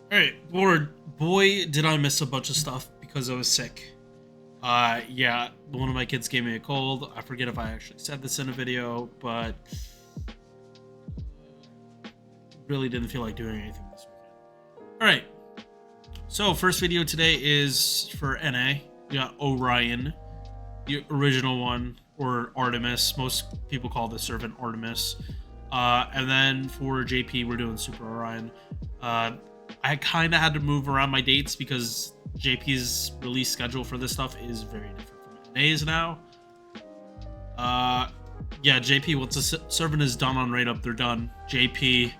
Alright, boy, did I miss a bunch of stuff because I was sick. Yeah, one of my kids gave me a cold. I forget if I actually said this in a video, but really didn't feel like doing anything this weekend. Alright, so first video today is for NA. We got Orion, the original one, or Artemis. Most people call this servant Artemis. And then for JP, we're doing Super Orion. I kind of had to move around my dates because JP's release schedule for this stuff is very different from NA's now. Yeah, JP, once the servant is done on raid up, they're done. JP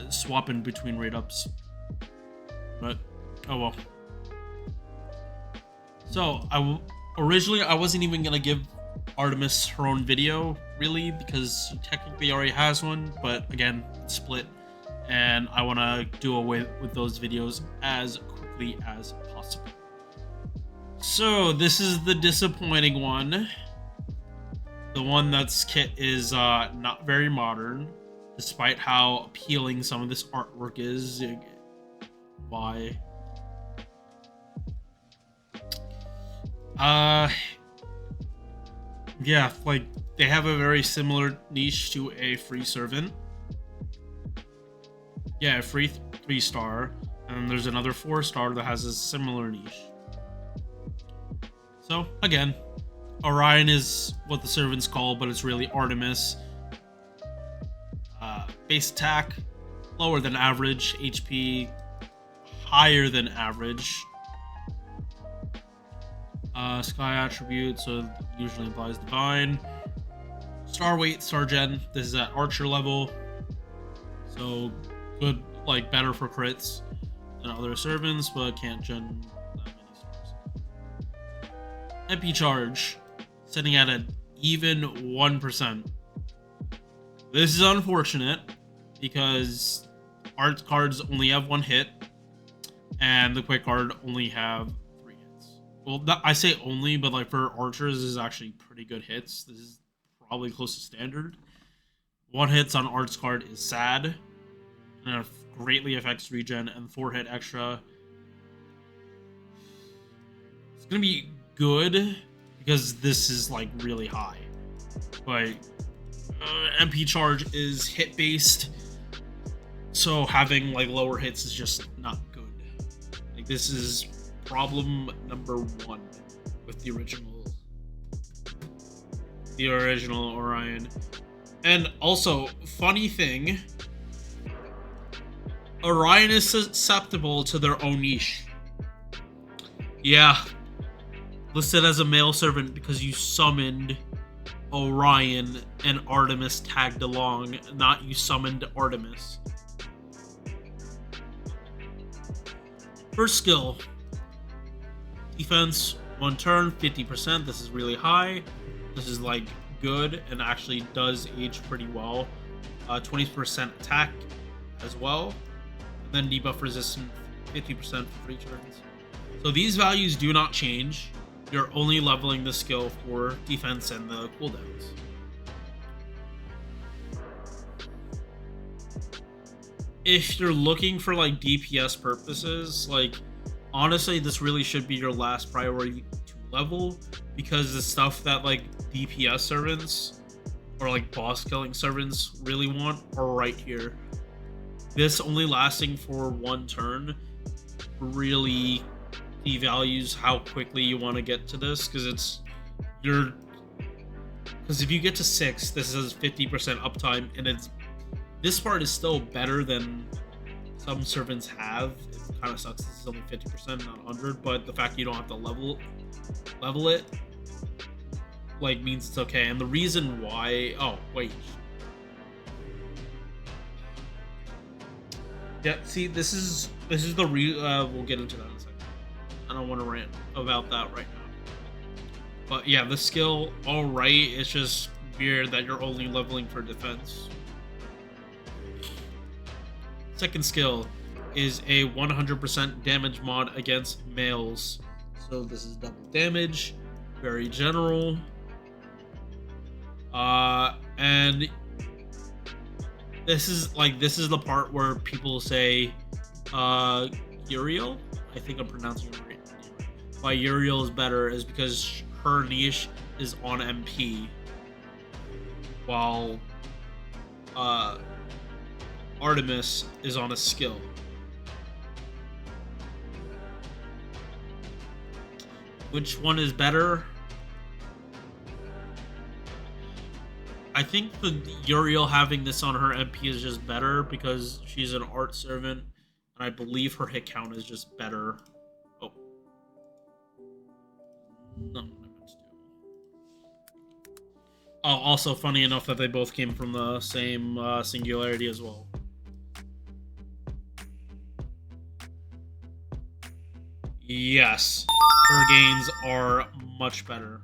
swapping between raid ups. But, oh well. So, originally I wasn't even going to give Artemis her own video, really, because she technically already has one, but again, it's split. And I want to do away with those videos as quickly as possible. So this is the disappointing one. The one that's kit is not very modern, despite how appealing some of this artwork is. Why? Yeah, like they have a very similar niche to a free servant. Yeah, a free 3-star, and there's another 4-star that has a similar niche. So, again, Orion is what the servants call, but it's really Artemis. Base attack, lower than average. HP, higher than average. Sky attribute, so usually implies divine. Star weight, star gen. This is at archer level. So, good, like better for crits than other servants, but can't gen that many stars. MP charge, sitting at an even 1%. This is unfortunate because art cards only have 1 hit, and the quick card only have 3 hits. Well, I say only, but like for archers, this is actually pretty good hits. This is probably close to standard. 1 hits on arts card is sad. And it greatly affects regen, and 4-hit extra. It's gonna be good because this is like really high, but MP charge is hit based, so having like lower hits is just not good. Like this is problem number 1 with the original Orion. And also, funny thing, Orion is susceptible to their own niche. Yeah. Listed as a male servant because you summoned Orion and Artemis tagged along, not you summoned Artemis. First skill. Defense, 1 turn, 50%. This is really high. This is like good and actually does age pretty well. 20% attack as well. Then debuff resistant 50% for 3 turns. So these values do not change. You're only leveling the skill for defense and the cooldowns. If you're looking for like DPS purposes, like honestly, this really should be your last priority to level, because the stuff that like DPS servants or like boss killing servants really want are right here. This only lasting for 1 turn really devalues how quickly you want to get to this, because if you get to 6, this is 50% uptime, and this part is still better than some servants have. It kind of sucks. This is only 50%, not 100, but the fact you don't have to level it like means it's okay. And the reason why, oh wait. Yeah, see, this is the we'll get into that in a second. I don't want to rant about that right now. But yeah, the skill, alright, it's just weird that you're only leveling for defense. Second skill is a 100% damage mod against males. So this is double damage, very general. And this is the part where people say uh, Uriel. I think I'm pronouncing it right. Why Uriel is better is because her niche is on MP, while uh, Artemis is on a skill. Which one is better? I think the Uriel having this on her MP is just better because she's an art servant, and I believe her hit count is just better. Oh, no, I meant to do. Oh, also funny enough that they both came from the same singularity as well. Yes, her gains are much better.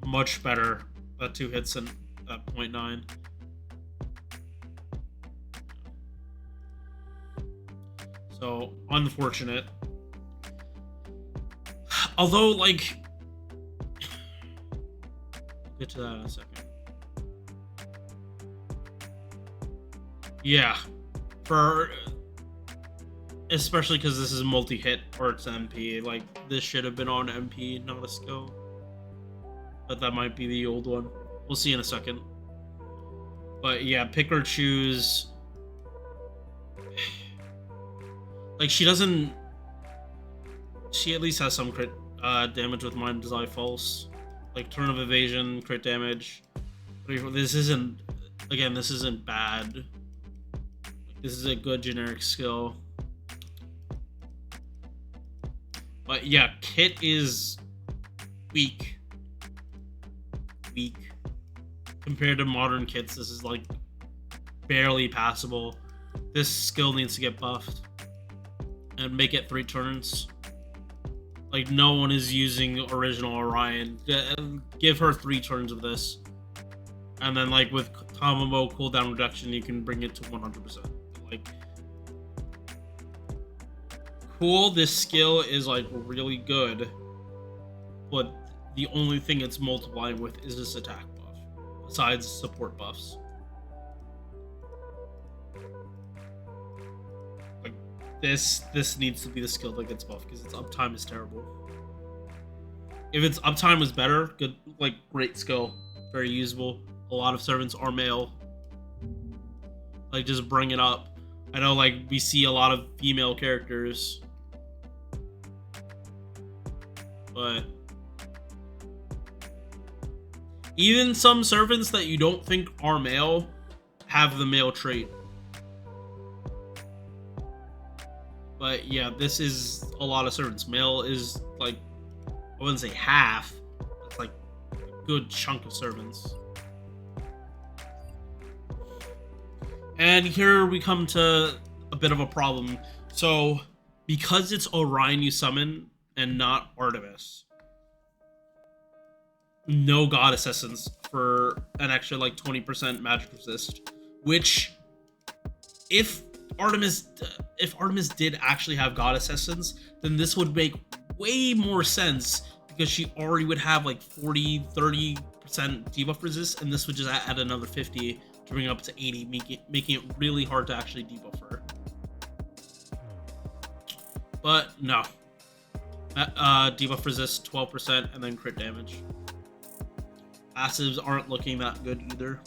Much better. 2 hits and 0.9. So, unfortunate. Although, like... I'll get to that in a second. Yeah. For... Especially because this is multi-hit or it's MP. Like, this should have been on MP, not a skill. But that might be the old one. We'll see in a second. But yeah, pick or choose. Like, she doesn't... She at least has some crit damage with Mind Desire False. Like, turn of evasion, crit damage. This isn't... Again, this isn't bad. This is a good generic skill. But yeah, Kit is weak. Compared to modern kits, this is like barely passable. This skill needs to get buffed and make it 3 turns. Like, no one is using original Orion. Give her 3 turns of this, and then like with Tamamo cooldown reduction, you can bring it to 100%. Like, cool. This skill is like really good, but the only thing it's multiplying with is this attack buff, besides support buffs. Like, this needs to be the skill that gets buffed because its uptime is terrible. If its uptime was better, good, like, great skill, very usable. A lot of servants are male. Like, just bring it up. I know, like, we see a lot of female characters, but even some servants that you don't think are male have the male trait. But yeah, this is a lot of servants. Male is like, I wouldn't say half. It's like a good chunk of servants. And here we come to a bit of a problem. So, because it's Orion you summon and not Artemis, no goddess essence for an extra like 20% magic resist, which if Artemis did actually have goddess essence, then this would make way more sense because she already would have like 40-30% debuff resist, and this would just add another 50 to bring it up to 80, making it really hard to actually debuff her. But no, debuff resist 12% and then crit damage. Passives aren't looking that good either.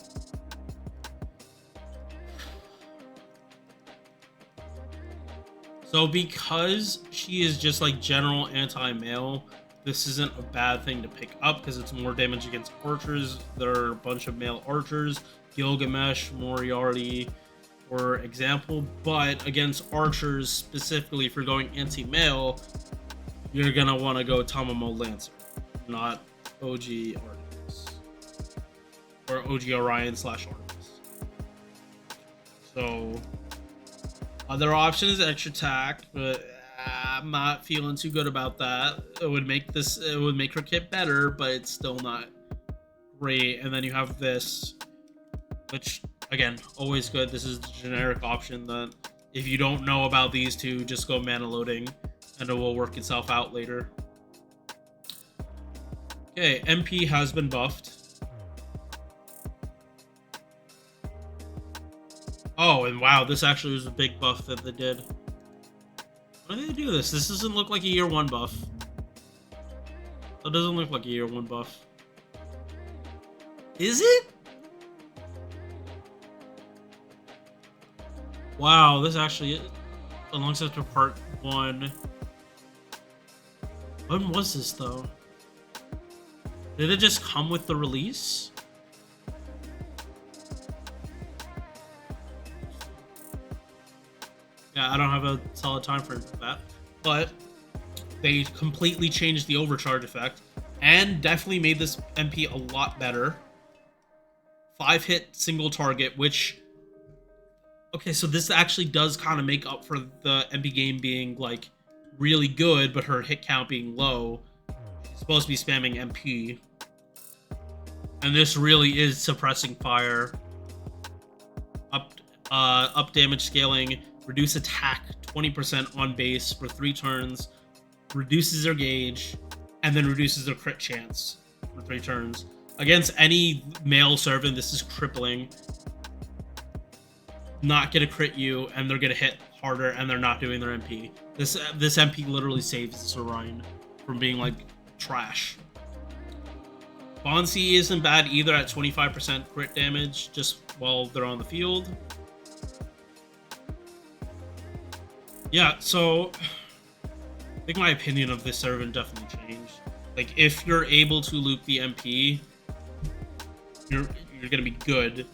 So because she is just like general anti-male, this isn't a bad thing to pick up because it's more damage against archers. There are a bunch of male archers, Gilgamesh, Moriarty, for example. But against archers, specifically for going anti-male, you're gonna want to go Tamamo Lancer, not OG Artemis. Or OG Orion / Artemis. So other option is extra attack, but I'm not feeling too good about that. It would make her kit better, but it's still not great. And then you have this, which again, always good. This is the generic option that if you don't know about these two, just go mana loading and it will work itself out later. Okay, MP has been buffed. Oh, and wow, this actually was a big buff that they did. Why did they do this? This doesn't look like a year 1 buff. That doesn't look like a year 1 buff. Is it? Wow, this actually belongs after part 1. When was this though? Did it just come with the release? Yeah, I don't have a solid time frame for that, but they completely changed the overcharge effect and definitely made this MP a lot better. 5-hit single target, which, okay, so this actually does kind of make up for the MP game being like really good, but her hit count being low. She's supposed to be spamming MP, and this really is suppressing fire. Up damage scaling, reduce attack 20% on base for 3 turns, reduces their gauge, and then reduces their crit chance for 3 turns. Against any male servant, this is crippling. Not gonna crit you, and they're gonna hit harder, and they're not doing their MP. This MP literally saves this Orion from being like trash. Bonsi isn't bad either at 25% crit damage just while they're on the field. Yeah, so I think my opinion of this servant definitely changed. Like, if you're able to loop the MP, you're gonna be good.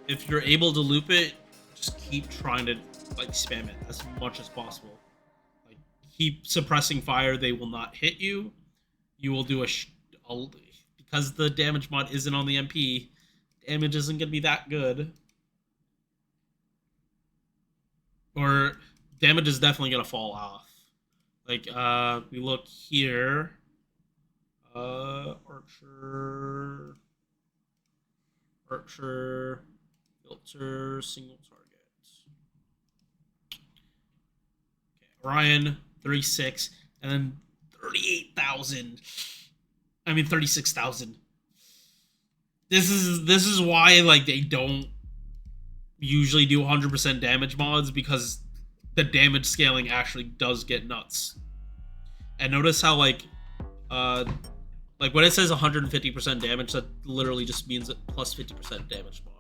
If you're able to loop it, just keep trying to like spam it as much as possible. Like, keep suppressing fire. They will not hit you. You will do because the damage mod isn't on the MP. Damage isn't gonna be that good. Or damage is definitely gonna fall off. Like, we look here. Archer, filter, single target. Okay, Orion, 36, and then 38,000. I mean 36,000. This is why like they don't usually do 100% damage mods, because the damage scaling actually does get nuts. And notice how like when it says 150% damage, that literally just means that plus 50% damage mod.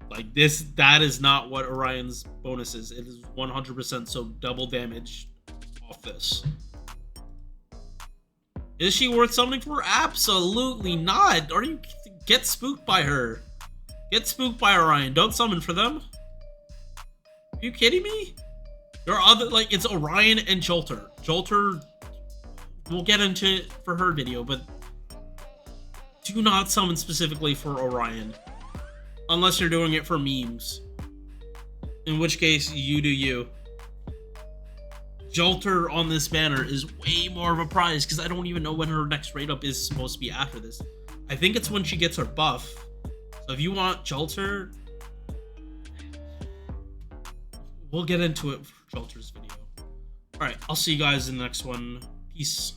Like that is not what Orion's bonus is. It is 100%, so double damage off this. Is she worth summoning for? Absolutely not. Or you get spooked by her. Get spooked by Orion. Don't summon for them. Are you kidding me? There are other, like, it's Orion and Jolter. Jolter, we'll get into it for her video, but do not summon specifically for Orion. Unless you're doing it for memes. In which case, you do you. Jolter on this banner is way more of a prize, because I don't even know when her next rate up is supposed to be after this. I think it's when she gets her buff. So if you want Jolter, we'll get into it for Jolter's video. Alright, I'll see you guys in the next one. Peace.